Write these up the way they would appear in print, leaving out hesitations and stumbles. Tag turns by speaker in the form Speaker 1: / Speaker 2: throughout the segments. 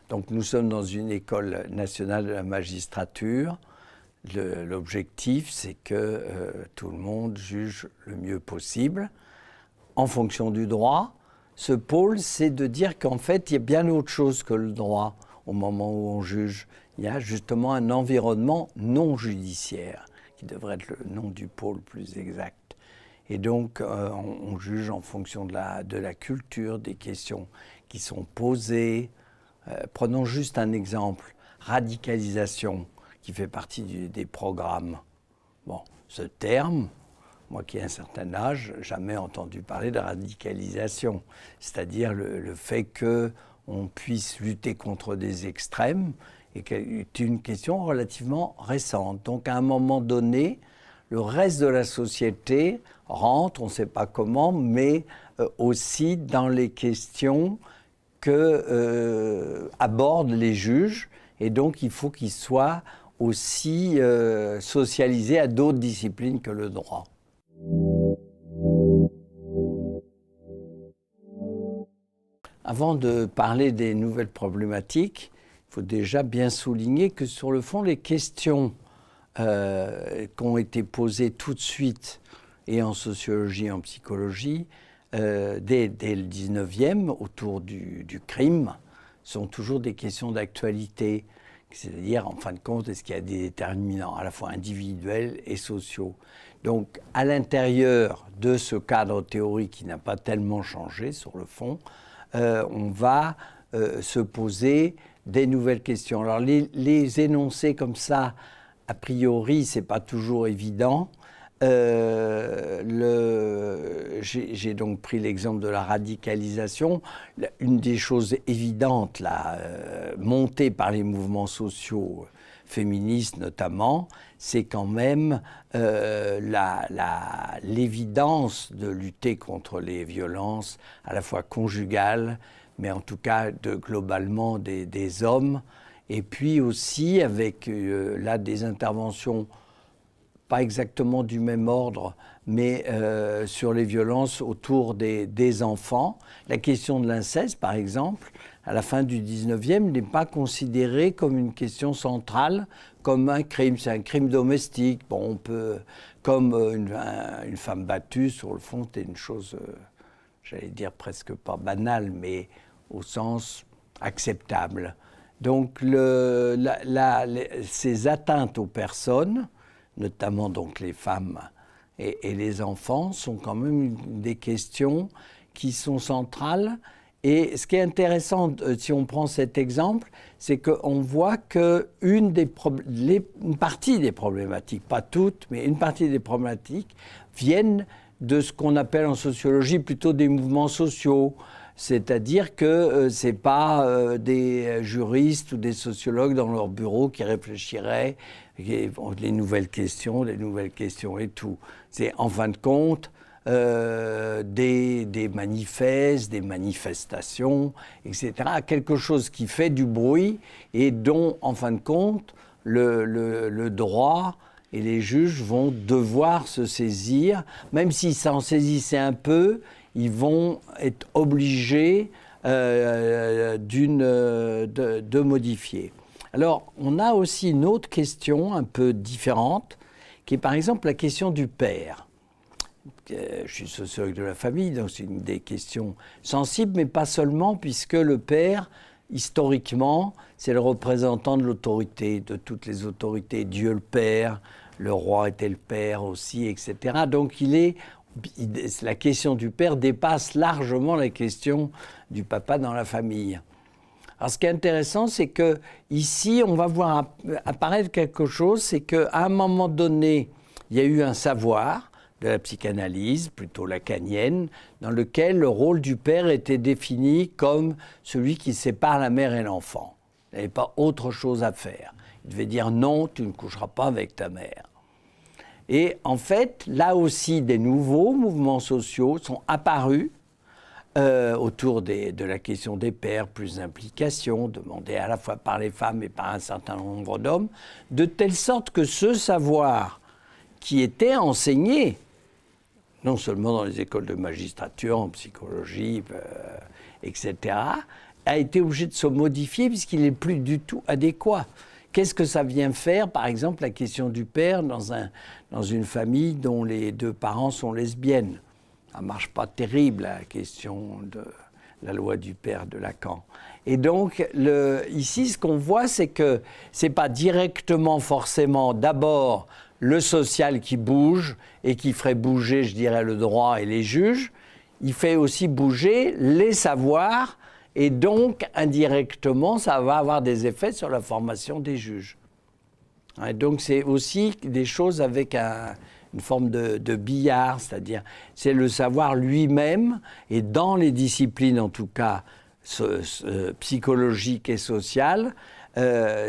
Speaker 1: Donc nous sommes dans une école nationale de la magistrature. L'objectif, c'est que tout le monde juge le mieux possible en fonction du droit. Ce pôle, c'est de dire qu'en fait, il y a bien autre chose que le droit au moment où on juge. Il y a justement un environnement non judiciaire, qui devrait être le nom du pôle plus exact. Et donc, on juge en fonction de la culture, des questions qui sont posées. Prenons juste un exemple, radicalisation, qui fait partie des programmes. Bon, ce terme, moi qui ai un certain âge, jamais entendu parler de radicalisation, c'est-à-dire le fait qu'on puisse lutter contre des extrêmes, et c'est une question relativement récente. Donc à un moment donné, le reste de la société rentre, on ne sait pas comment, mais aussi dans les questions que abordent les juges, et donc il faut qu'ils soient aussi socialisés à d'autres disciplines que le droit. Avant de parler des nouvelles problématiques, il faut déjà bien souligner que sur le fond, les questions qui ont été posées tout de suite, et en sociologie et en psychologie, dès le 19e, autour du crime, sont toujours des questions d'actualité. C'est-à-dire, en fin de compte, est-ce qu'il y a des déterminants à la fois individuels et sociaux? Donc, à l'intérieur de ce cadre théorique qui n'a pas tellement changé sur le fond, on va se poser des nouvelles questions. Alors, les énoncer comme ça, a priori, ce n'est pas toujours évident. J'ai donc pris l'exemple de la radicalisation. Une des choses évidentes, là, montée par les mouvements sociaux féministes notamment, c'est quand même l'évidence de lutter contre les violences à la fois conjugales, mais en tout cas globalement des hommes, et puis aussi avec là des interventions pas exactement du même ordre, mais sur les violences autour des enfants. La question de l'inceste, par exemple, à la fin du 19e, n'est pas considérée comme une question centrale, comme un crime. C'est un crime domestique. Bon, on peut, comme une femme battue, sur le fond, c'est une chose, j'allais dire presque pas banale, mais au sens acceptable. Donc, ces atteintes aux personnes, notamment donc les femmes et les enfants, sont quand même des questions qui sont centrales. Et ce qui est intéressant, si on prend cet exemple, c'est qu'on voit qu'une partie des problématiques, pas toutes, mais une partie des problématiques viennent de ce qu'on appelle en sociologie plutôt des mouvements sociaux. C'est-à-dire que ce n'est pas des juristes ou des sociologues dans leur bureau qui réfléchiraient les nouvelles questions et tout. C'est en fin de compte des manifestes, des manifestations, etc. Quelque chose qui fait du bruit et dont, en fin de compte, le droit et les juges vont devoir se saisir, même s'ils s'en saisissaient un peu, ils vont être obligés de modifier. Alors, on a aussi une autre question un peu différente, qui est par exemple la question du père. Je suis sociologue de la famille, donc c'est une des questions sensibles, mais pas seulement, puisque le père, historiquement, c'est le représentant de l'autorité, de toutes les autorités. Dieu le Père, le roi était le père aussi, etc. Donc la question du père dépasse largement la question du papa dans la famille. Alors ce qui est intéressant, c'est que ici, on va voir apparaître quelque chose, c'est qu'à un moment donné, il y a eu un savoir de la psychanalyse, plutôt lacanienne, dans lequel le rôle du père était défini comme celui qui sépare la mère et l'enfant. Il n'avait pas autre chose à faire. Il devait dire non, tu ne coucheras pas avec ta mère. Et en fait, là aussi, des nouveaux mouvements sociaux sont apparus autour de la question des pères, plus d'implication, demandée à la fois par les femmes et par un certain nombre d'hommes, de telle sorte que ce savoir qui était enseigné, non seulement dans les écoles de magistrature, en psychologie, etc., a été obligé de se modifier puisqu'il n'est plus du tout adéquat. Qu'est-ce que ça vient faire, par exemple, la question du père dans une famille dont les deux parents sont lesbiennes? Ça ne marche pas terrible, la question de la loi du père de Lacan. Et donc, ici, ce qu'on voit, c'est que ce n'est pas directement forcément d'abord le social qui bouge et qui ferait bouger, je dirais, le droit et les juges. Il fait aussi bouger les savoirs et donc, indirectement, ça va avoir des effets sur la formation des juges. Et donc, c'est aussi des choses avec une forme de billard, c'est-à-dire c'est le savoir lui-même, et dans les disciplines, en tout cas, psychologiques et sociales,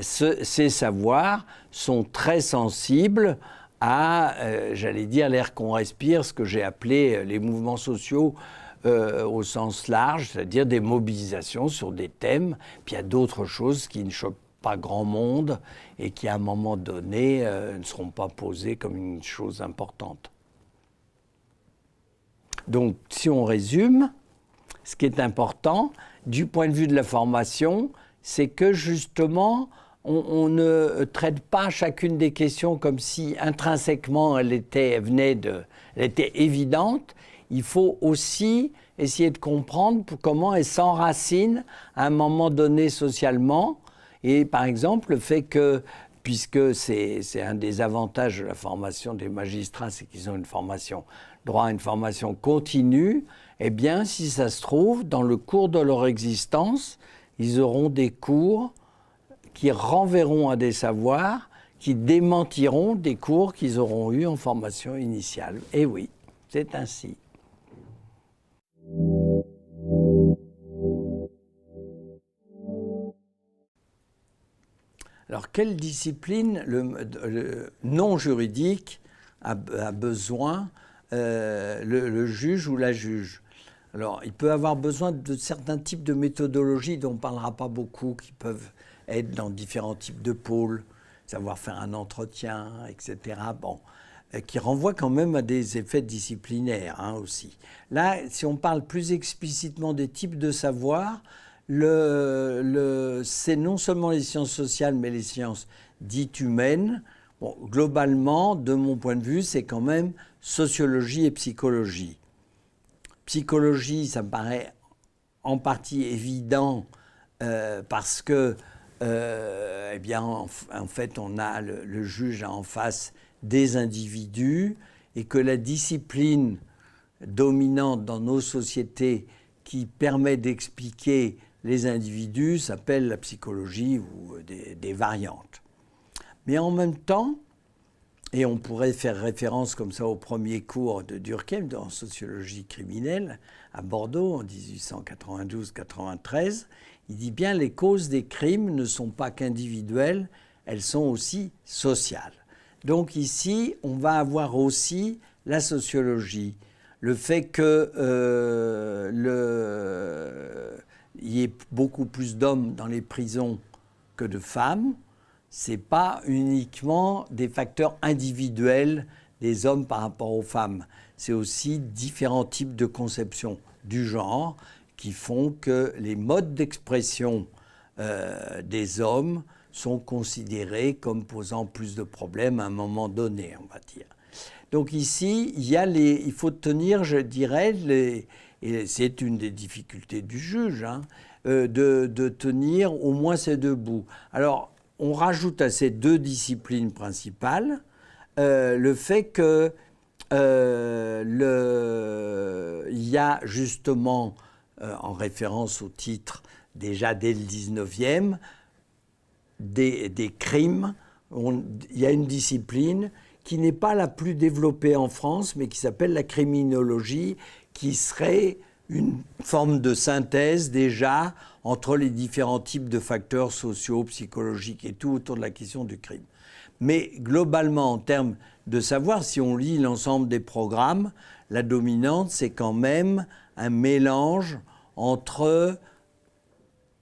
Speaker 1: ces savoirs sont très sensibles à, j'allais dire, l'air qu'on respire, ce que j'ai appelé les mouvements sociaux au sens large, c'est-à-dire des mobilisations sur des thèmes. Puis il y a d'autres choses qui ne choquent pas grand monde et qui, à un moment donné, ne seront pas posées comme une chose importante. Donc, si on résume, ce qui est important, du point de vue de la formation, c'est que, justement, on ne traite pas chacune des questions comme si, intrinsèquement, elle était évidente. Il faut aussi essayer de comprendre comment elle s'enracine à un moment donné socialement. Et par exemple, le fait que, puisque c'est un des avantages de la formation des magistrats, c'est qu'ils ont une formation droit à une formation continue, eh bien, si ça se trouve, dans le cours de leur existence, ils auront des cours qui renverront à des savoirs, qui démentiront des cours qu'ils auront eus en formation initiale. Et oui, c'est ainsi. Alors, quelle discipline le non juridique a besoin, le juge ou la juge? Alors, il peut avoir besoin de certains types de méthodologies dont on ne parlera pas beaucoup, qui peuvent être dans différents types de pôles, savoir faire un entretien, etc. Bon, qui renvoient quand même à des effets disciplinaires aussi. Là, si on parle plus explicitement des types de savoir, c'est non seulement les sciences sociales, mais les sciences dites humaines. Bon, globalement, de mon point de vue, c'est quand même sociologie et psychologie. Psychologie, ça me paraît en partie évident parce que, eh bien, en fait, on a le juge en face des individus et que la discipline dominante dans nos sociétés qui permet d'expliquer les individus s'appelle la psychologie ou des variantes. Mais en même temps, et on pourrait faire référence comme ça au premier cours de Durkheim en sociologie criminelle à Bordeaux en 1892-93, il dit bien les causes des crimes ne sont pas qu'individuelles, elles sont aussi sociales. Donc ici, on va avoir aussi la sociologie, le fait qu'il y ait beaucoup plus d'hommes dans les prisons que de femmes. Ce n'est pas uniquement des facteurs individuels des hommes par rapport aux femmes. C'est aussi différents types de conceptions du genre qui font que les modes d'expression des hommes sont considérés comme posant plus de problèmes à un moment donné, on va dire. Donc ici, il faut tenir, je dirais, et c'est une des difficultés du juge, de tenir au moins ces deux bouts. Alors, on rajoute à ces deux disciplines principales le fait que il y a justement, en référence au titre déjà dès le 19e, des crimes. Il y a une discipline qui n'est pas la plus développée en France, mais qui s'appelle la criminologie, qui serait une forme de synthèse déjà entre les différents types de facteurs sociaux, psychologiques et tout autour de la question du crime. Mais globalement, en termes de savoir, si on lit l'ensemble des programmes, la dominante, c'est quand même un mélange entre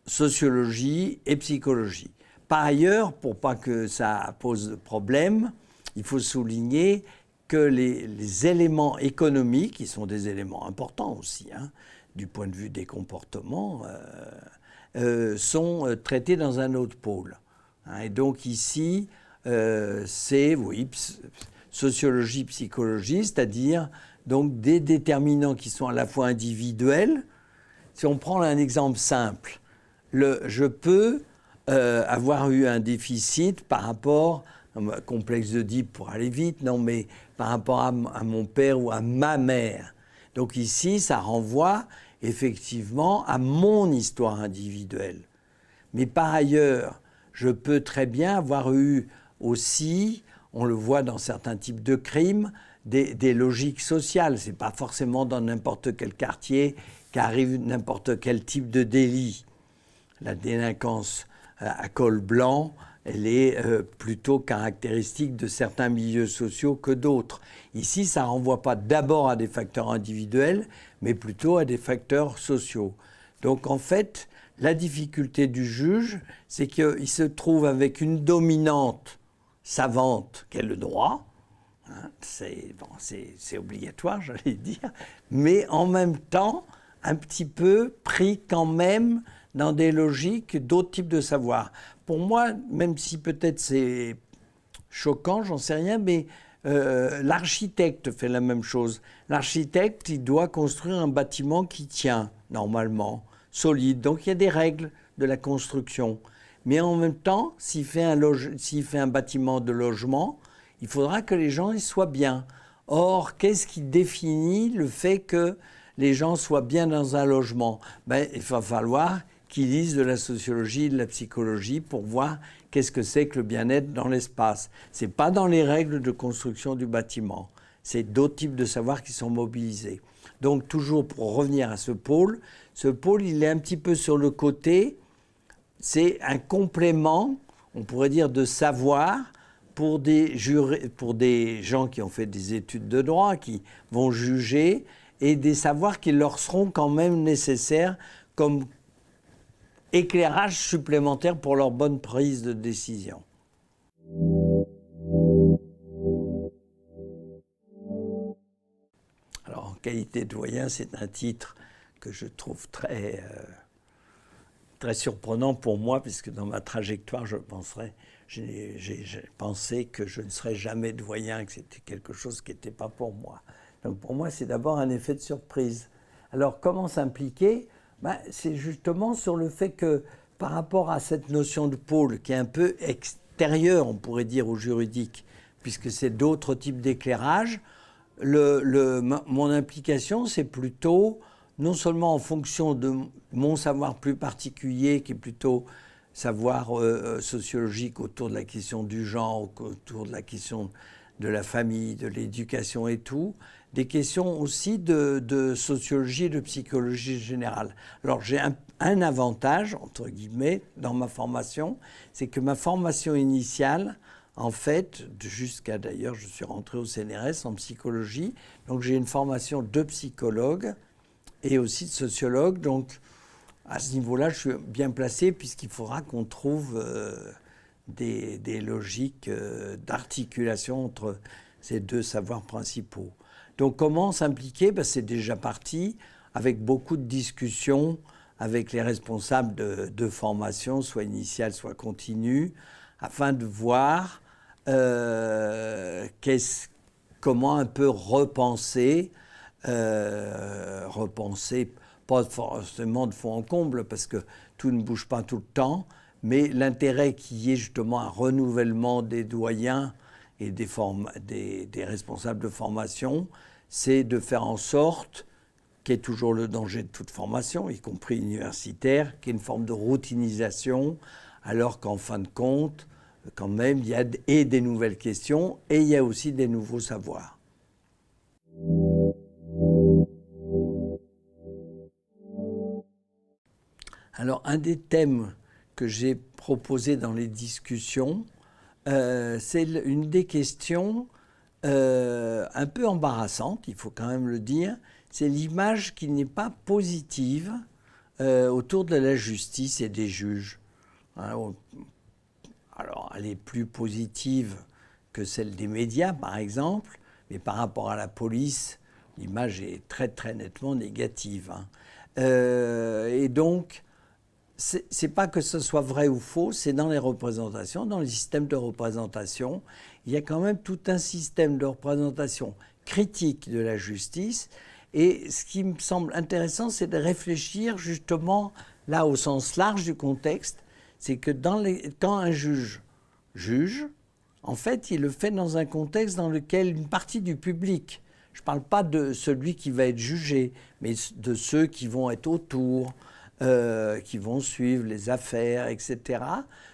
Speaker 1: sociologie et psychologie. Par ailleurs, pour pas que ça pose de problème, il faut souligner que les éléments économiques, qui sont des éléments importants aussi, du point de vue des comportements, sont traités dans un autre pôle. Et donc ici, c'est, oui, sociologie, psychologie, c'est-à-dire donc des déterminants qui sont à la fois individuels. Si on prend un exemple simple, je peux avoir eu un déficit par rapport, complexe d'Oedipe pour aller vite, non, mais par rapport à mon père ou à ma mère. Donc ici, ça renvoie effectivement à mon histoire individuelle. Mais par ailleurs, je peux très bien avoir eu aussi, on le voit dans certains types de crimes, des logiques sociales. Ce n'est pas forcément dans n'importe quel quartier qu'arrive n'importe quel type de délit. La délinquance à col blanc, elle est plutôt caractéristique de certains milieux sociaux que d'autres. Ici, ça ne renvoie pas d'abord à des facteurs individuels, mais plutôt à des facteurs sociaux. Donc en fait, la difficulté du juge, c'est qu'il se trouve avec une dominante savante qu'est le droit. Hein, c'est obligatoire, j'allais dire, mais en même temps, un petit peu pris quand même dans des logiques d'autres types de savoirs. Pour moi, même si peut-être c'est choquant, j'en sais rien, mais l'architecte fait la même chose. L'architecte, il doit construire un bâtiment qui tient, normalement, solide. Donc il y a des règles de la construction. Mais en même temps, s'il fait un bâtiment de logement, il faudra que les gens y soient bien. Or, qu'est-ce qui définit le fait que les gens soient bien dans un logement? Il va falloir qu'ils lisent de la sociologie et de la psychologie pour voir qu'est-ce que c'est que le bien-être dans l'espace. Ce n'est pas dans les règles de construction du bâtiment. C'est d'autres types de savoirs qui sont mobilisés. Donc, toujours pour revenir à ce pôle, il est un petit peu sur le côté. C'est un complément, on pourrait dire, de savoir pour des gens qui ont fait des études de droit, qui vont juger, et des savoirs qui leur seront quand même nécessaires comme éclairage supplémentaire pour leur bonne prise de décision. Alors, en qualité de doyen, c'est un titre que je trouve très surprenant pour moi, puisque dans ma trajectoire, j'ai pensé que je ne serais jamais doyen, que c'était quelque chose qui n'était pas pour moi. Donc pour moi, c'est d'abord un effet de surprise. Alors, comment s'impliquer ? C'est justement sur le fait que, par rapport à cette notion de pôle, qui est un peu extérieure, on pourrait dire, au juridique, puisque c'est d'autres types d'éclairage, mon implication, c'est plutôt, non seulement en fonction de mon savoir plus particulier, qui est plutôt savoir sociologique autour de la question du genre, autour de la question de la famille, de l'éducation et tout, des questions aussi de sociologie et de psychologie générale. Alors j'ai un avantage, entre guillemets, dans ma formation, c'est que ma formation initiale, en fait, jusqu'à d'ailleurs, je suis rentré au CNRS en psychologie, donc j'ai une formation de psychologue et aussi de sociologue, donc à ce niveau-là, je suis bien placé puisqu'il faudra qu'on trouve des logiques d'articulation entre ces deux savoirs principaux. Donc comment s'impliquer ? C'est déjà parti avec beaucoup de discussions avec les responsables de formation, soit initiale, soit continue, afin de voir comment un peu repenser, pas forcément de fond en comble, parce que tout ne bouge pas tout le temps, mais l'intérêt qui est justement un renouvellement des doyens et des responsables de formation, c'est de faire en sorte, qui est toujours le danger de toute formation, y compris universitaire, qu'il y ait une forme de routinisation, alors qu'en fin de compte, quand même, il y a des nouvelles questions et il y a aussi des nouveaux savoirs. Alors, un des thèmes que j'ai proposé dans les discussions, c'est une des questions un peu embarrassante, il faut quand même le dire, c'est l'image qui n'est pas positive autour de la justice et des juges. Alors, elle est plus positive que celle des médias, par exemple, mais par rapport à la police, l'image est très très nettement négative. Et donc, c'est pas que ce soit vrai ou faux, c'est dans les représentations, dans les systèmes de représentation. Il y a quand même tout un système de représentation critique de la justice. Et ce qui me semble intéressant, c'est de réfléchir justement, là, au sens large du contexte, c'est que quand un juge juge, en fait, il le fait dans un contexte dans lequel une partie du public, je ne parle pas de celui qui va être jugé, mais de ceux qui vont être autour, qui vont suivre les affaires, etc.,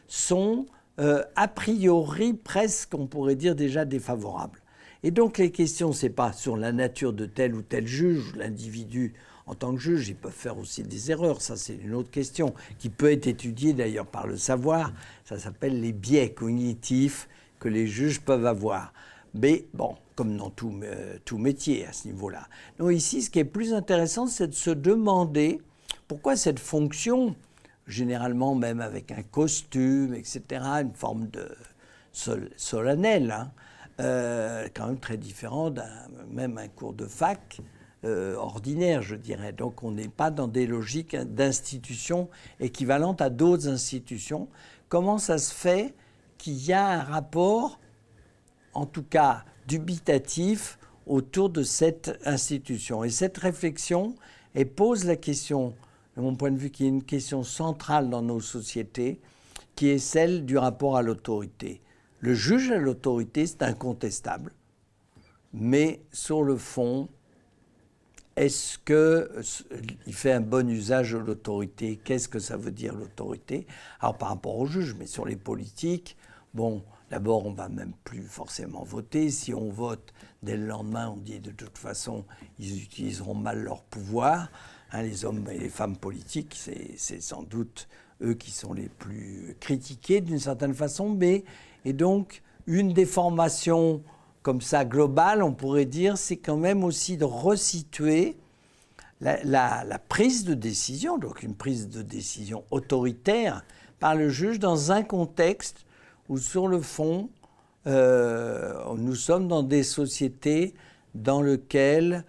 Speaker 1: sont a priori presque, on pourrait dire, déjà défavorables. Et donc les questions, ce n'est pas sur la nature de tel ou tel juge, l'individu en tant que juge, ils peuvent faire aussi des erreurs, ça c'est une autre question, qui peut être étudiée d'ailleurs par le savoir, ça s'appelle les biais cognitifs que les juges peuvent avoir. Mais bon, comme dans tout métier à ce niveau-là. Donc ici, ce qui est plus intéressant, c'est de se demander pourquoi cette fonction, généralement même avec un costume, etc., une forme de solennelle, hein, quand même très différent même un cours de fac ordinaire, je dirais. Donc on n'est pas dans des logiques d'institutions équivalentes à d'autres institutions. Comment ça se fait qu'il y a un rapport, en tout cas dubitatif, autour de cette institution? Et cette réflexion, elle pose la question, de mon point de vue, qui est une question centrale dans nos sociétés, qui est celle du rapport à l'autorité. Le juge à l'autorité, c'est incontestable. Mais sur le fond, est-ce qu'il fait un bon usage de l'autorité? Qu'est-ce que ça veut dire l'autorité? Alors par rapport au juge, mais sur les politiques, bon, d'abord on ne va même plus forcément voter. Si on vote dès le lendemain, on dit de toute façon, ils utiliseront mal leur pouvoir. Hein, les hommes et les femmes politiques, c'est sans doute eux qui sont les plus critiqués d'une certaine façon, mais et donc une déformation comme ça globale, on pourrait dire, c'est quand même aussi de resituer la prise de décision, donc une prise de décision autoritaire par le juge dans un contexte où sur le fond, nous sommes dans des sociétés dans lesquelles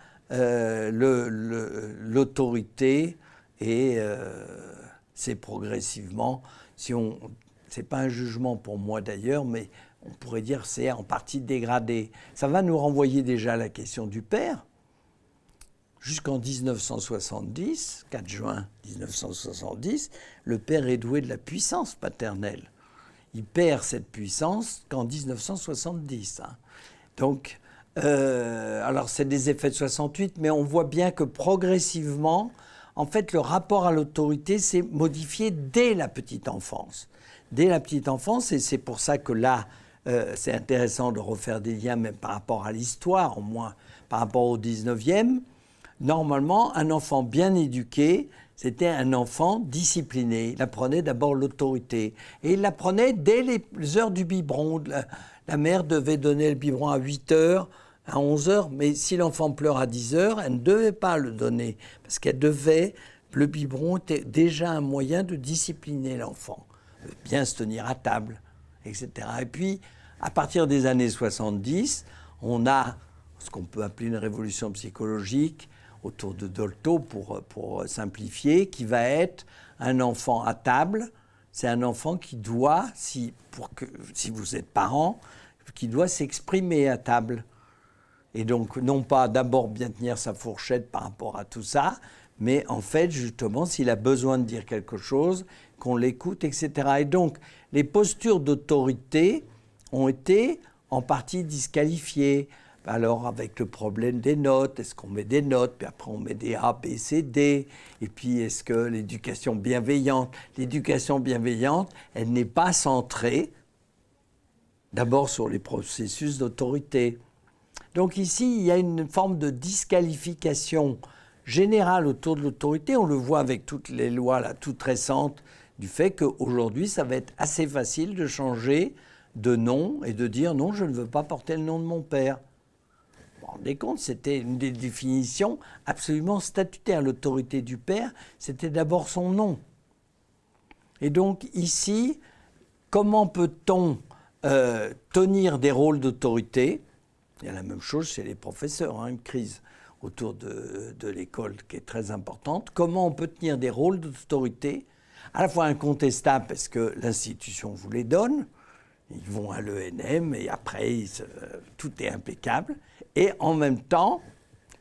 Speaker 1: l'autorité c'est progressivement, c'est pas un jugement pour moi d'ailleurs, mais on pourrait dire c'est en partie dégradé. Ça va nous renvoyer déjà à la question du père. Jusqu'en 1970, 4 juin 1970, le père est doué de la puissance paternelle. Il perd cette puissance qu'en 1970. Hein. Donc, alors c'est des effets de 68, mais on voit bien que progressivement, en fait, le rapport à l'autorité s'est modifié dès la petite enfance. Dès la petite enfance, et c'est pour ça que là, c'est intéressant de refaire des liens, même par rapport à l'histoire, au moins par rapport au 19e. Normalement, un enfant bien éduqué, c'était un enfant discipliné. Il apprenait d'abord l'autorité. Et il l'apprenait dès les heures du biberon. La mère devait donner le biberon à 8 heures, à 11 heures, mais si l'enfant pleure à 10 heures, elle ne devait pas le donner. Parce qu'elle devait, le biberon était déjà un moyen de discipliner l'enfant. Bien se tenir à table, etc. Et puis, à partir des années 70, on a ce qu'on peut appeler une révolution psychologique autour de Dolto, pour simplifier, qui va être un enfant à table. C'est un enfant qui doit, si vous êtes parent, qui doit s'exprimer à table. Et donc, non pas d'abord bien tenir sa fourchette par rapport à tout ça, mais en fait, justement, s'il a besoin de dire quelque chose, qu'on l'écoute, etc. Et donc, les postures d'autorité ont été en partie disqualifiées. Alors, avec le problème des notes, est-ce qu'on met des notes, puis après on met des A, B, C, D, et puis est-ce que l'éducation bienveillante, elle n'est pas centrée d'abord sur les processus d'autorité. Donc ici, il y a une forme de disqualification générale autour de l'autorité. On le voit avec toutes les lois là, toutes récentes, du fait qu'aujourd'hui, ça va être assez facile de changer de nom et de dire non, je ne veux pas porter le nom de mon père. Vous vous rendez compte, c'était une des définitions absolument statutaires. L'autorité du père, c'était d'abord son nom. Et donc ici, comment peut-on tenir des rôles d'autorité? Il y a la même chose chez les professeurs, hein, une crise autour de l'école qui est très importante. Comment on peut tenir des rôles d'autorité À la fois incontestable parce que l'institution vous les donne, ils vont à l'ENM et après tout est impeccable. Et en même temps,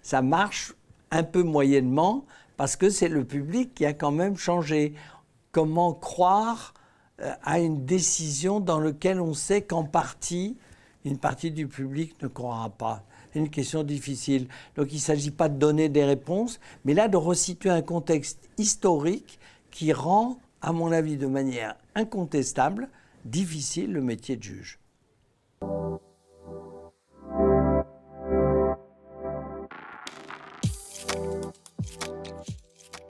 Speaker 1: ça marche un peu moyennement parce que c'est le public qui a quand même changé. Comment croire à une décision dans laquelle on sait qu'en partie, une partie du public ne croira pas? C'est une question difficile. Donc il ne s'agit pas de donner des réponses, mais là de resituer un contexte historique qui rend, à mon avis, de manière incontestable, difficile le métier de juge.